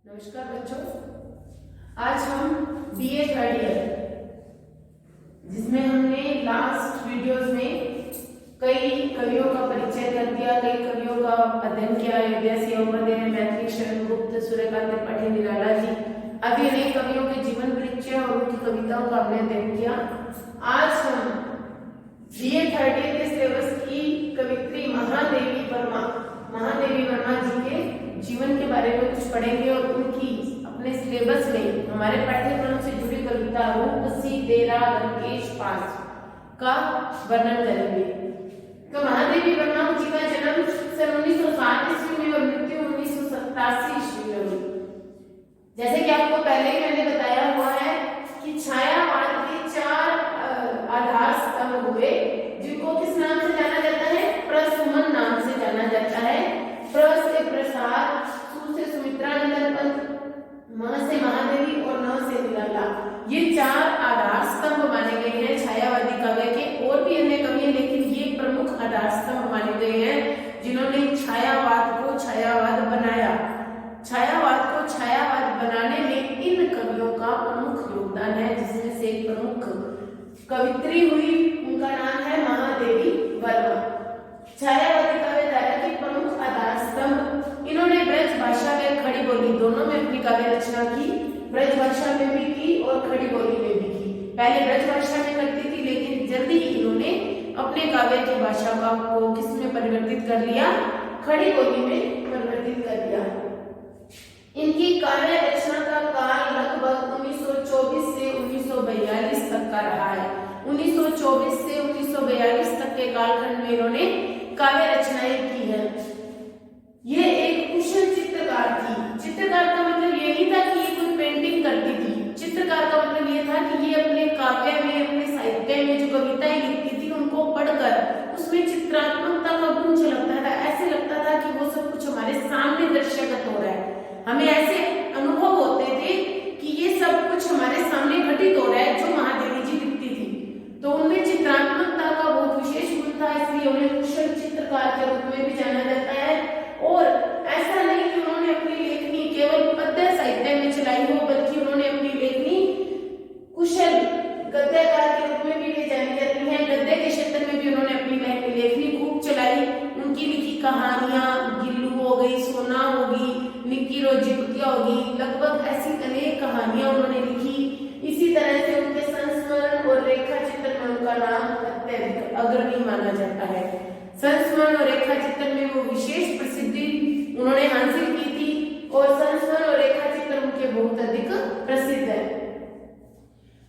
नमस्कार बच्चों, आज हम बीए थर्ड ईयर जिसमें हमने लास्ट वीडियोस में कई कवियों का परिचय कर दिया, कई कवियों का अध्ययन किया। अयोध्या सिंह, मैथिली शरण गुप्त, सूर्यकांत त्रिपाठी, निराला जी आदि अनेक कवियों के जीवन परिचय और उनकी कविताओं का हमने अध्ययन किया। आज हम बीए थर्ड ईयर के सिलेबस की कवित्री महादेवी वर्मा जी के जीवन के बारे में कुछ पढ़ेंगे और उनकी अपने सिलेबस में हमारे पाठ्यक्रम से जुड़ी कविता रूपसी तेरा लंकेश पास का वर्णन करेंगे। तो महादेवी वर्मा जी का जन्म सन 1907 ईस्वी में और मृत्यु 1987 ईस्वी में हुई। जैसे कि आपको पहले ही मैंने बताया हुआ है कि छायावाद के 4 आधार स्तंभ हुए, जिनको किस नाम से जाना जाता है? प्रसुमन नाम से जाना जाता है। प्र से प्रसाद, सु से सुमित्रानंदन पंत, म से महादेवी और न से निराला। ये 4 आधार स्तंभ माने गए हैं छायावादी काव्य के। और भी अन्य कवि हैं, लेकिन ये प्रमुख आधार स्तंभ माने गए हैं जिन्होंने छायावाद को छायावाद बनाया। छायावाद को छायावाद बनाने में इन कवियों का प्रमुख योगदान है, जिसमें से एक प्रमुख कवित्री हुई, उनका नाम है महादेवी वर्मा। छायावादी काव्य धारा के प्रमुख आधार स्तंभ। इन्होंने ब्रज भाषा में खड़ी बोली दोनों में अपनी काव्य रचना की। ब्रज भाषा में भी की और खड़ी बोली में भी की। पहले ब्रज भाषा में करती थी, लेकिन जल्दी ही इन्होंने अपने काव्य की भाषा को किसमें परिवर्तित कर लिया? खड़ी बोली में परिवर्तित कर लिया। इनकी काव्य रचना का काल लगभग 1924 से 1942 तक का रहा है। 1924 से 1942 तक के कालखंड में इन्होंने काव्य रचनाएं की है। ये एक कुशल चित्रकार थी। चित्रकार का मतलब ये नहीं था कि ये कोई पेंटिंग करती थी। चित्रकार का मतलब ये था कि ये अपने काव्य में, अपने साहित्य में जो कविताएं लिखती थी उनको पढ़कर उसमें चित्रात्मकता का गुण झलकता था। ऐसे लगता था कि वो सब कुछ हमारे सामने दृश्यगत हो रहा है। हमें ऐसे अनुभव होते थे कि ये सब कुछ हमारे सामने घटित हो रहा है जो महादेवी जी लिखती थी। तो उनमें चित्रात्मकता का बहुत विशेष गुण था, इसलिए उन्हें कुशल चित्रकार के रूप में भी जाना जाता है। और ऐसा नहीं कि उन्होंने अपनी लेखनी केवल पद्य साहित्य में चलाई हो, बल्कि उन्होंने अपनी लेखनी कुशल गद्यकार के रूप में भी जानी जाती है। गद्य के क्षेत्र में भी उन्होंने अपनी लेखनी खूब चलाई। उनकी लिखी कहानियां गिल्लू हो गई, सोना होगी, निक्की रोजी कुतिया होगी, लगभग ऐसी अनेक कहानियां उन्होंने लिखी। इसी तरह से उनके संस्मरण और रेखा चित्र में उनका नाम अत्यधिक अग्रणी माना जाता है। संस्मरण और रेखा चित्र में वो विशेष प्रसिद्धि उन्होंने हासिल की थी और संस्मरण और रेखा चित्र उनके बहुत अधिक प्रसिद्ध है।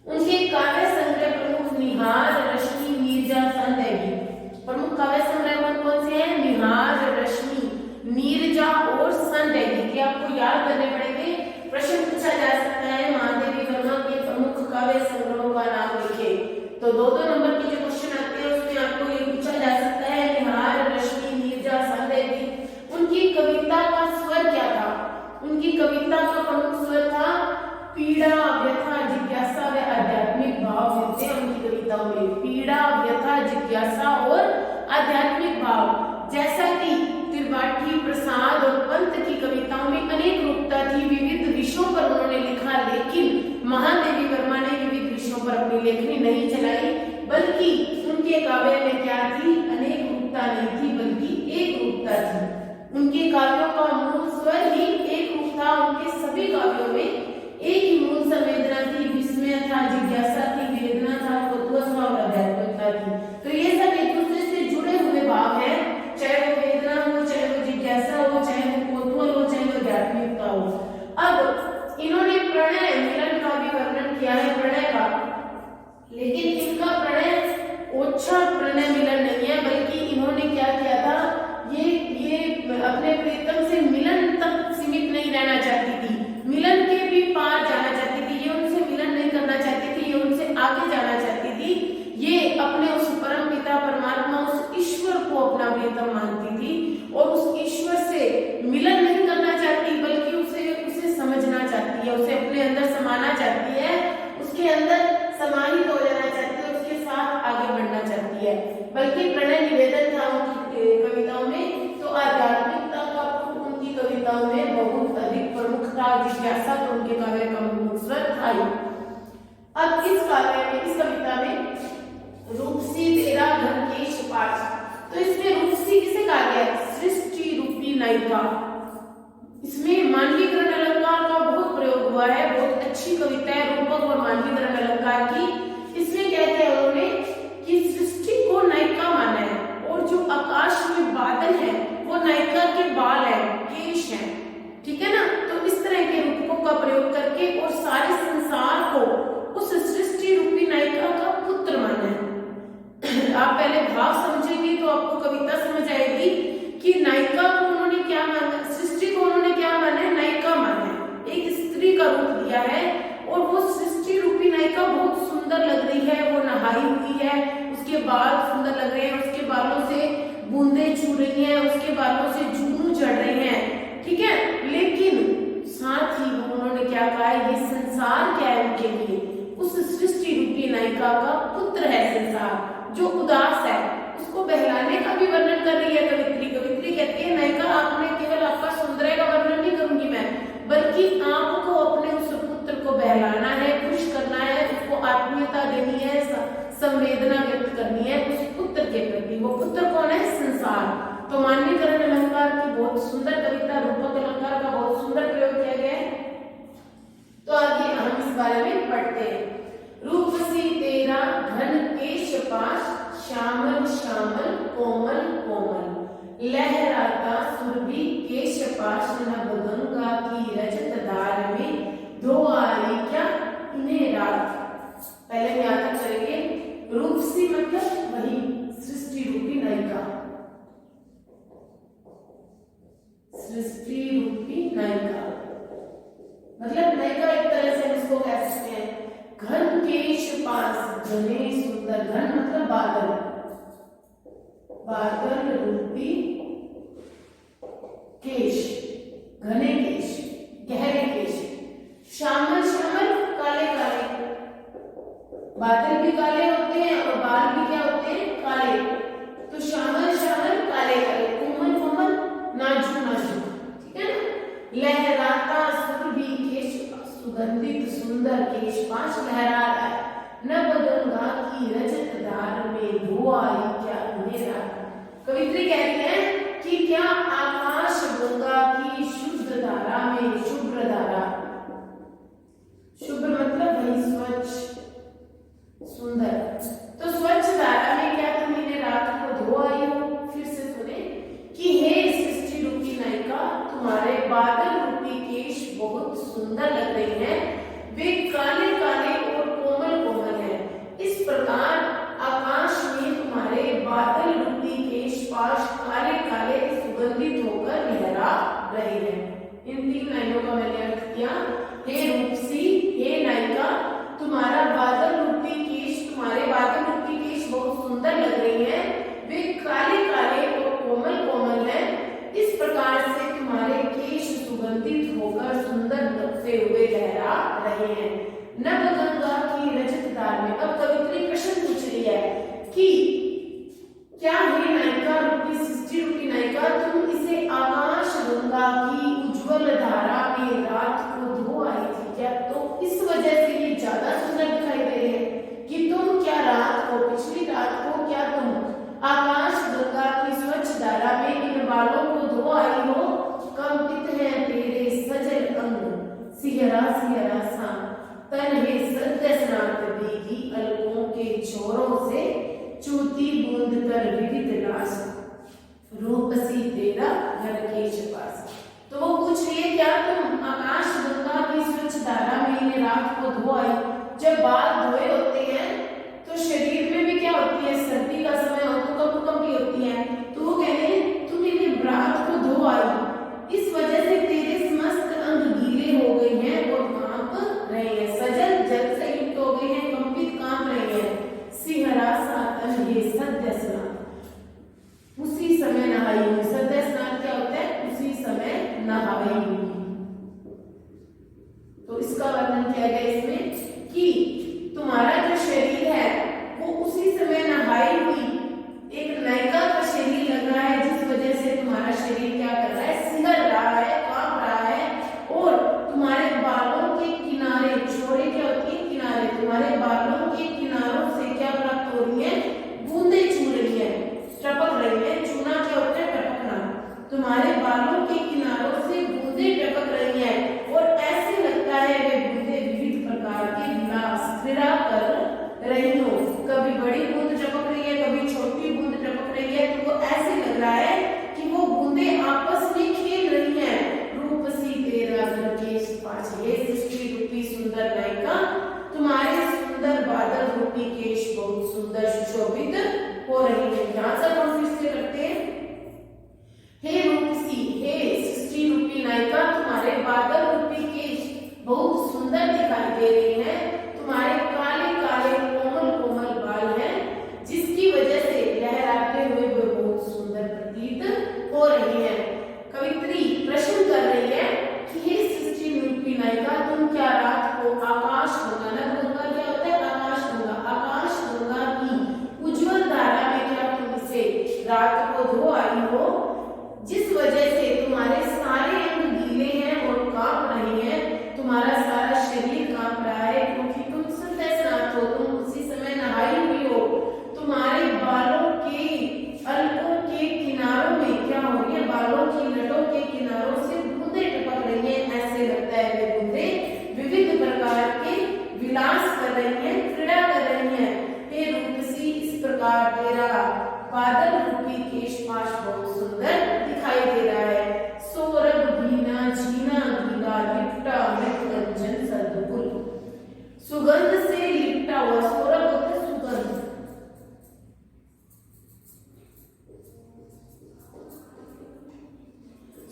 उनके काव्य संग्रह प्रमुख निहार, रश्मि, नीरजा, संदेही। प्रमुख काव्य संग्रह कौन से हैं? निहार, रश्मि, नीरजा और संदेही। ये आपको याद करने पड़ेंगे। प्रश्न पूछा जा सकता है महादेवी वर्मा के प्रमुख काव्य संग्रहों का नाम लिखे। तो 2-2 नंबर की जो क्वेश्चन आते हैं उसमें आपको ये पूछा जा सकता है निहार, रश्मि, नीरजा, संदेही। उनकी कविता का स्वर क्या था? उनकी कविता का प्रमुख स्वर था पीड़ा, व्यथा, जिज्ञासा व आध्यात्मिक भाव मिलते हैं उनकी कविताओं में। पीड़ा, व्यथा, जिज्ञासा और आध्यात्मिक भाव। जैसा कि त्रिपाठी, प्रसाद और पंत की कविताओं में अनेक रूपता थी, विविध विषयों पर उन्होंने लिखा, लेकिन महादेवी वर्मा ने विविध विषयों पर अपनी लेखनी नहीं चलाई, बल्कि उनके काव्य में क्या थी? अनेक रूपता नहीं थी, बल्कि एक रूपता थी। उनके काव्यों का मूल स्वर ही एक रूप था। उनके सभी काव्यों में एक ही मूल संवेदना थी, विस्मय था, जिज्ञासा थी, वेदना था, कौतूहल था और आध्यात्मिकता थी। तो ये सब एक दूसरे से जुड़े हुए भाव हैं, चाहे वो वेदना हो, चाहे वो जिज्ञासा हो, चाहे वो कौतूहल हो, चाहे वो आध्यात्मिकता हो। अब इन्होंने प्रणय मिलन का भी वर्णन किया है, प्रणय का, लेकिन इनका प्रणय ओछा प्रणय मिलन नहीं है, बल्कि इन्होंने क्या किया था? ये अपने प्रीतम से मिलन तक सीमित नहीं रहना चाहती थी, मिलन के भी पार जाना चाहती थी। ये उनसे मिलन नहीं करना चाहती थी, ये उनसे आगे जाना चाहती थी। ये अपने उस परम पिता परमात्मा, उस ईश्वर को अपना प्रियतम मानती थी और उस ईश्वर से मिलन नहीं करना चाहती, बल्कि उसे समझना चाहती है, उसे अपने अंदर समाना चाहती है, उसके अंदर समाहित हो जाना चाहती है, उसके साथ आगे बढ़ना चाहती है। बल्कि प्रणय निवेदन था उनकी कविताओं में। तो आध्यात्मिकता का उनकी कविताओं में बहुत अधिक प्रमुखता और जिज्ञासा तो उनके काव्य का मूल स्वर था ही। अब इस काव्य में, इस कविता में रूपसी तेरा घन केश पाश, तो इसमें रूपसी किसे कहा गया है? सृष्टि रूपी नायिका। इसमें मानवीकरण अलंकार का बहुत प्रयोग हुआ है, बहुत अच्छी कविता है रूपक और मानवीकरण अलंकार की। इसमें कहते हैं उन्होंने कि सृष्टि को नायिका माना है और जो आकाश में बादल है वो नायिका के बाल है, केश है, ठीक है ना। तो इस तरह के रूपकों का प्रयोग करके और सारे संसार को उस सृष्टि रूपी नायिका का पुत्र माना है। आप पहले भाव समझेंगे तो आपको कविता समझ आएगी कि नायिका को उन्होंने क्या माना, सृष्टि को उन्होंने क्या माना है? नायिका माना है, एक स्त्री का रूप दिया है। और वो सृष्टि रूपी नायिका बहुत सुंदर लग रही है, वो नहाई हुई है, उसके बाल सुंदर लग रहे हैं, उसके बालों से बूंदे छू रही हैं, उसके बालों से झुंझुनू झड़ रहे हैं, ठीक है। लेकिन साथ ही उन्होंने क्या कहा है? ये संसार क्या है उनके लिए? उस सृष्टि रूपी नायिका का पुत्र है संसार, जो उदास है, उसको बहलाने का भी वर्णन कर रही है कवित्री। कवित्री कहती है नायिका आपने केवल आपका सौंदर्य का वर्णन नहीं करूंगी मैं, बल्कि आपको अपने उस पुत्र को बहलाना है, खुश करना है, उसको आत्मीयता देनी है, संवेदना व्यक्त करनी है उस पुत्र के प्रति। वो पुत्र कौन है? संसार। तो मानवीकरण अलंकार की बहुत सुंदर कविता, रूपक अलंकार का बहुत सुंदर प्रयोग किया गया है। तो आगे हम इस बारे में पढ़ते हैं। रूपसी तेरा घन केश पाश, श्यामल श्यामल कोमल कोमल, लहराता सुरभि केश पाश, नभ गंगा की रजत धार में धो आई क्या इन्हें रात। पहले हम याद करेंगे, रूपसी मतलब वही सृष्टि रूपी नायिका, सृष्टि रूपी नायिका मतलब नायिका एक तरह से इसको कह सकते हैं। घन केश पास, घने सुंदर, घन मतलब बादल, बादल रूपी केश, घने केश, गहरे केश, श्यामल श्यामल काले काले, बादल भी काले होते हैं और बाल भी क्या होते हैं? काले। तो श्यामल श्यामल काले काले, कोमल कोमल नाजुक नाजुक, ठीक है ना। लहराता सुरभि केश, सुगंधित सुंदर केश पाश लहरा रहा है, नभ गंगा की रजत धार में धो आई क्या इन्हें रात। कवित्री कहती है कि क्या आकाश गंगा की शुद्ध धारा में, शुभ्र धारा, शुभ्र मतलब वही स्वच्छ सुंदर, तो स्वच्छ धारा में क्या तुम इन्हें रात को धो आई हो। फिर से सुने कि हे सृष्टि रूपी नायिका, तुम्हारे बादल रूपी केश बहुत सुंदर लग रहे हैं, वे काले काले और कोमल कोमल हैं। इस प्रकार आकाश में तुम्हारे बादल रूपी केश पाश काले काले सुगंधित होकर लहरा रहे हैं। इन 3 लाइनों का मैंने अर्थ किया। हे रूपसी, हे नायिका, तुम्हारा बादल रूपी केश, तुम्हारे बादल रूपी केश बहुत सुंदर लग रहे हैं, वे काले काले और कोमल कोमल हैं। इस प्रकार से तुम्हारे केश सुगंधित होकर सुंदर लगते हुए लहरा रहे हैं, नभ गंगा की रजत धार में। अब कवित्री प्रश्न पूछ रही है कि क्या हे नायिका रूपी, सृष्टि रूपी नायिका, तुम इसे आकाश गंगा की उज्जवल धारा में रात को धो आई थी क्या? तो इस वजह से ये ज्यादा सुंदर दिखाई दे रहे हैं कि तुम क्या रात को, पिछली रात को क्या तुम आकाश गंगा की स्वच्छ धारा में इन बालों को धो आई हो। कंपित है तेरे सजल अंग, सिहरा सिहरा सा तन है सद्य स्नात देगी, अलकों के छोरों से चूती बूंद कर विविध रास। रूपसी तेरा हो रही है, बूंदे छू रही है, टपक रही है। छूना क्या होता है? टपकना। तुम्हारे बालों के किनारों से बूंदे टपक रही है और ऐसे लगता है वे बूंदे विविध प्रकार के विलास क्रीड़ा कर रही हो। कभी बड़ी बूंद टपक रही है, कभी छोटी बूंद टपक रही है, तो वो ऐसे लग रहा है कि वो बूंदे आपस में खेल रही हैं। रूप सी तेरा केश पाछे, सृष्टि रूपी सुंदर नायिका, तुम्हारे सुंदर बादल रूपी केश बहुत सुंदर सुशोभित हो रही है। यहाँ तक हम फिर से करते हैं। हे रूपसी, हे सृष्टि रूपी नायिका, तुम्हारे बादल रूपी केश बहुत सुंदर दिखाई दे रही है। तुम्हारे काले काले कोमल कोमल बाल हैं, जिसकी वजह से लहराते हुए वे बहुत सुंदर प्रतीत हो रही है। कवित्री प्रश्न कर रही है कि हे सृष्टि रूपी नायिका, तुम क्या रात को आकाश गंगा, गंगा क्या होता है? आकाश गंगा, आकाश गंगा की उज्जवल धारा में क्या तुम इसे रात को धो आई हो, जिस वजह से तुम्हारे सारे अंग गीले हैं और कांप रहे हैं। तुम्हारा सारा शरीर कांप रहा है क्योंकि तुम सुंदर हो, तुम उसी समय नहाई हुई हो। तुम्हारे बालों के अलकों के किनारों में क्या हो रही है? बालों की लटों के किनारों से बूंदे टपक रही हैं। ऐसे लगता है वे बूंदे विविध प्रकार के विलास कर रही हैं, क्रीड़ा कर रही हैं। हे रूपसी, इस प्रकार तेरा बादल रूपी केश पाश बहुत सुंदर दिखाई दे रहा है। सौरभ भीना झीना गीला लिपटा मृत कंचन सद्गुल, सुगंध से लिपटा हुआ। सौरभ होता है सुगंध,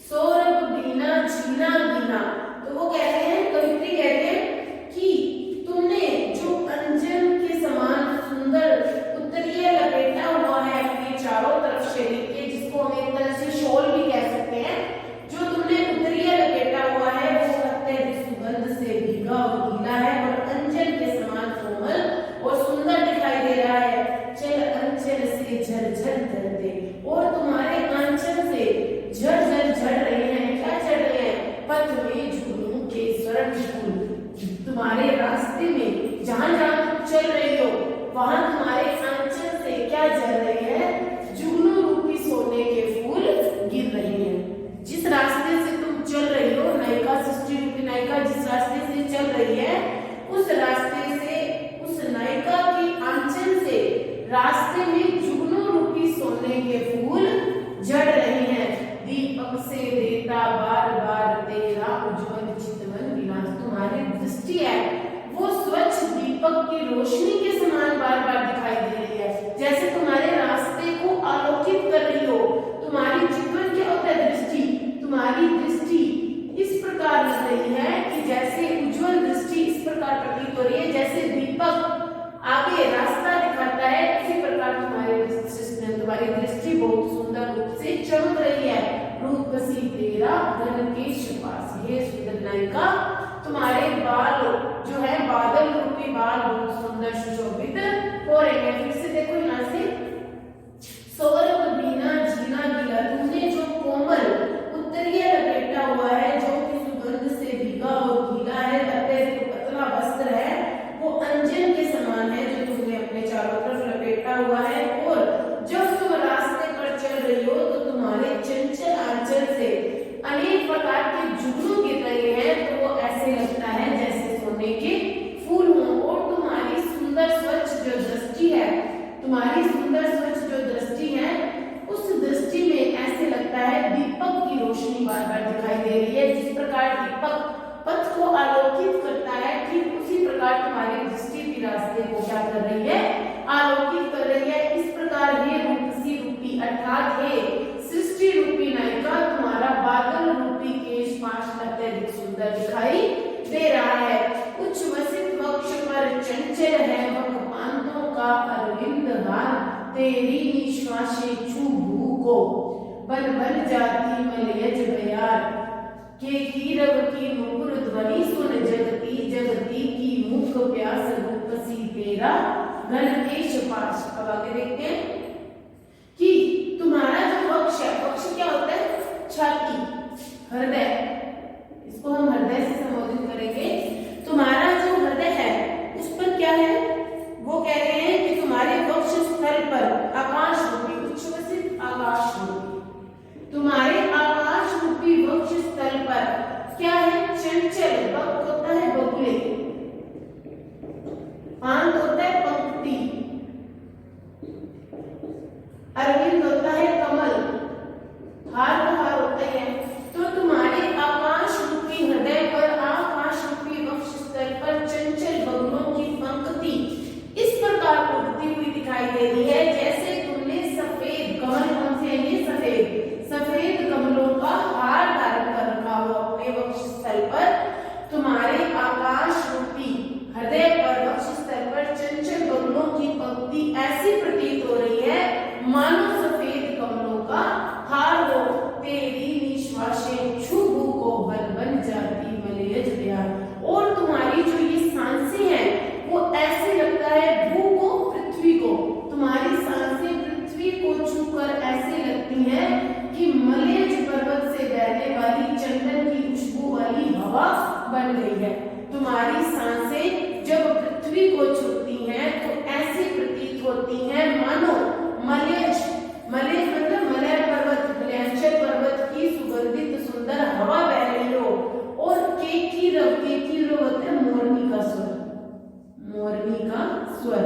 सौरभ भीना झीना गीला। तो वो कह रहे हैं, कवित्री कह रहे हैं कि तुमने जो अंजन के समान सुंदर उत्तरीय लपेटा हुआ है अपने चारों तरफ शरीर के, जिसको हम एक तरह से शॉल भी कह सकते हैं, जो तुमने उत्तरीय लपेटा हुआ है वो अत्यधिक सुगंध से भीगा और गीला है और अंजन के समान कोमल और सुंदर दिखाई दे रहा है। चल अंचल से झरझर धरते, और तुम्हारे आंचल से झरझर झड़ रहे हैं। क्या झड़ रहे हैं? पथ में झुगनू के स्वर्ण फूल। तुम्हारे रास्ते में जहां जहां तुम चल रही हो वहां तुम्हारे आंचल से क्या झड़ रहे हैं? जुगनू रूपी सोने के फूल गिर रहे हैं। जिस रास्ते से तुम चल रही हो, नायिका सृष्टि रूपी नायिका जिस रास्ते से चल रही है, उस रास्ते से, उस नायिका की आंचल से रास्ते में जुगनू रूपी सोने के फूल झड़ रहे हैं। दीपक से देता बार बार तेरा उज्जवल चितवन विलास, तुम्हारी दृष्टि है वो स्वच्छ दीपक की रोशनी के समान बार बार दिखाई दे रही है, जैसे तुम्हारे रास्ते को आलोकित कर रही हो। तुम्हारी चितवन क्या होता है? दृष्टि। तुम्हारी दृष्टि इस प्रकार लग रही है कि जैसे उज्जवल दृष्टि इस प्रकार प्रतीत हो रही है, जैसे दीपक आगे रास्ता दिखाता है, इसी प्रकार तुम्हारी दृष्टि बहुत सुंदर रूप से चमक रही है। रूप सी तेरा घन केश पास, हे सुंदर नायिका, तुम्हारे बाल जो है बादल रूपी बाल बहुत सुंदर सुशोभित हो रहे हैं। फिर से देखो यहाँ से, सौरभ भीना झीना गीला, तुमने जो कोमल उत्तरीय लपेटा हुआ है, जो कि सुगंध से भीगा और गीला है, अत्यधिक पतला वस्त्र है, वो अंजन के समान है जो तुमने अपने चारों तरफ लपेटा हुआ है। और जब तुम रास्ते पर चल रही हो तो तुम्हारे चंचल आंचल से अनेक प्रकार के जुगनू गिर रहे हैं, तो वो ऐसे लगता है जैसे सोने के फूल हों। और तुम्हारी सुंदर स्वच्छ जो दृष्टि है, तुम्हारी सुंदर स्वच्छ जो दृष्टि है, उस दृष्टि में ऐसे लगता है दीपक की रोशनी बार बार दिखाई दे रही है। जिस प्रकार दीपक पथ को आलोकित करता है, ठीक उसी प्रकार तुम्हारी दृष्टि भी रास्ते को क्या कर रही है? आलोकित कर रही है। इस प्रकार हे रूपसी रूपी अर्थात हे सृष्टि रूपी नायिका, तुम्हारा बादल रूपी केश पाश अत्यधिक सुंदर दिखाई दे रहा है। उच्च वसित वक्ष पर चंचल है वक्पांतों का अरविंद हार, तेरी निश्वासे छू भू को बल बल जाती मलयज बयार, के कीरव की मुकुर ध्वनि सुन जगती जगती की मुख प्यास रूपसी तेरा घन केश पाश। अब आगे देखते हैं कि तुम्हारा जो वक्ष है, वक्ष क्या होता है? छाती, हृदय, इसको हम हृदय से संबोधित करेंगे। तुम्हारा जो हृदय है उस पर क्या है? वो कह रहे हैं कि तुम्हारे वक्ष चंचल, बक होता है बगुले, पांत होता है पंक्ति, अरविंद होता है कमल, हार का हार होता है। तो तुम्हारे आकाश रूपी हृदय पर, आकाश रूपी वक्षस्थल पर चंचल बगुलों की पंक्ति इस प्रकार उड़ती हुई दिखाई दे रही है, जैसे तुमने सफेद कमल, कौन से हैं ये, सफेद कमलों का हार धारण कर रखा हो अपने वक्षस्थल पर। तुम्हारे आकाश रूपी हृदय पर, वक्षस्थल पर चंचल बगुलों की पंक्ति ऐसी प्रतीत हो रही है मानो सफेद कमलों का हार हो। तेरी निश्वासें छुबू को बन बन जाती मलयज प्यार। और तुम्हारी जो ये सांसें हैं वो ऐसे लगता है भू को, पृथ्वी को, तुम्हारी सांसें पृथ्वी को छूकर ऐसे लगती हैं कि मलयज पर्वत से बहने वाली चंदन की खुशबू वाली हवा बन गई है। तुम्हारी सांसें जब पृथ्वी को छूती हैं तो ऐसी प्रतीत होती हैं मानो मलयज मतलब मलय पर्वत, मलयांचल पर्वत की सुगंधित सुंदर हवा बह रही हो। और केकी रव होता है मोरनी का स्वर, मोरनी का स्वर।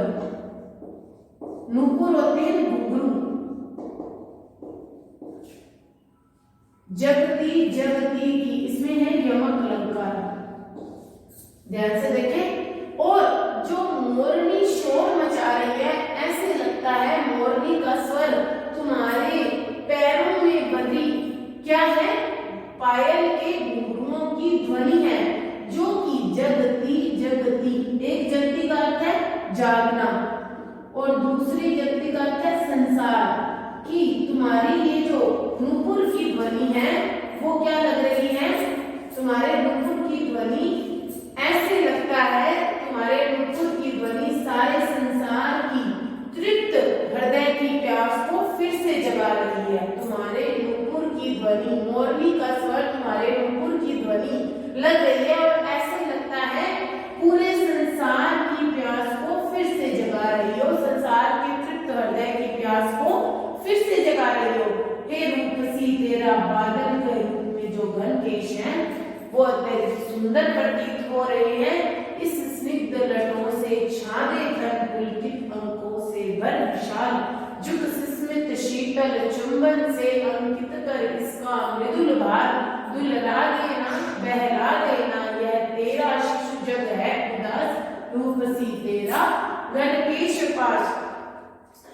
नूपुर होते हैं घुंघरू। जगती जगती की, इसमें है यमक अलंकार, ध्यान से देखें। और जो मोरनी शोर मचा रही है, ऐसे लगता है मोरनी का स्वर तुम्हारे पैरों में बंधी क्या है, पायल के घुंघरुओं की ध्वनि है, जो कि जगती जगती, एक जगती का अर्थ है जागना और दूसरी जगती का अर्थ है संसार की। तुम्हारी ये जो नूपुर की ध्वनि है वो क्या लग रही है, तुम्हारे नूपुर की ध्वनि ऐसे लगता है, तुम्हारे नूपुर की ध्वनि सारे संसार की तृप्त हृदय की प्यास को फिर से जगा रही है। तुम्हारे नूपुर की ध्वनि, मोरनी का स्वर तुम्हारे नूपुर की ध्वनि लग रही है और ऐसे लगता है पूरे संसार की प्यास को फिर से जगा रही हो, संसार की तृप्त हृदय की प्यास को फिर से जगा रही हो। हे रूपसी तेरा बादल के रूप में जो घन केश है वो अत्यंत सुंदर प्रतीत हो रहे हैं। इस स्निग्ध लटों से छादे धन पुलकित अंकों से भर विशाल जुग स्मित शीतल चुंबन से अंकित कर इसका मृदुल भार दुलरा देना, बहला देना। यह तेरा शिशु जग है उदास, रूपसी तेरा घन केश पास।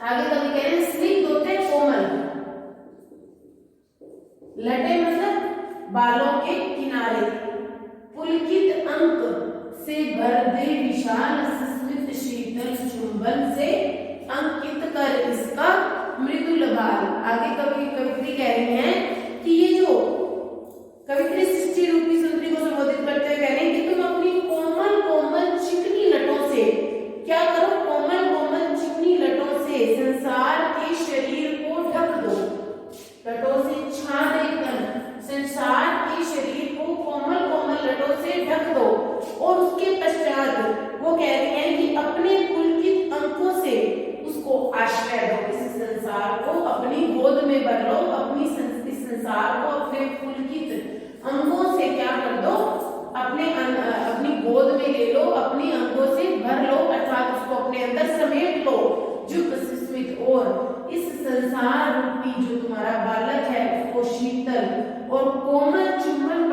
आगे कभी कह रहे हैं स्निग्ध होते हैं कोमल, लटे मतलब बालों के किनारे, पुलकित अंक से भर दे विशाल स्मित शीतल चुंबन से अंकित कर इसका मृदुल भार। आगे कवित्री कह रही हैं कि ये जो कवित्री सृष्टि रूपी सुंदरी को संबोधित करते हुए कह रहे हैं कि तुम अपनी कोमल कोमल चिकनी लटों से क्या करो, कोमल कोमल चिकनी लटों से संसार के शरीर को ढक दो, लटों से छा देकर संसार के शरीर को कोमल कोमल लटों से ढक दो। और उसके पश्चात वो कह रही हैं कि अपने पुलकित अंकों से उसको आश्रय दो, इस संसार को अपनी गोद में भर लो, अपनी इस संसार को अपने पुलकित अंगों से क्या कर दो, अपनी गोद में ले लो, अपनी अंगों से भर लो, अर्थात उसको अपने अंदर समेट लो। जुग स्मित, और इस संसार रूपी जो तुम्हारा बालक है उसको शीतल और कोमल चुंबन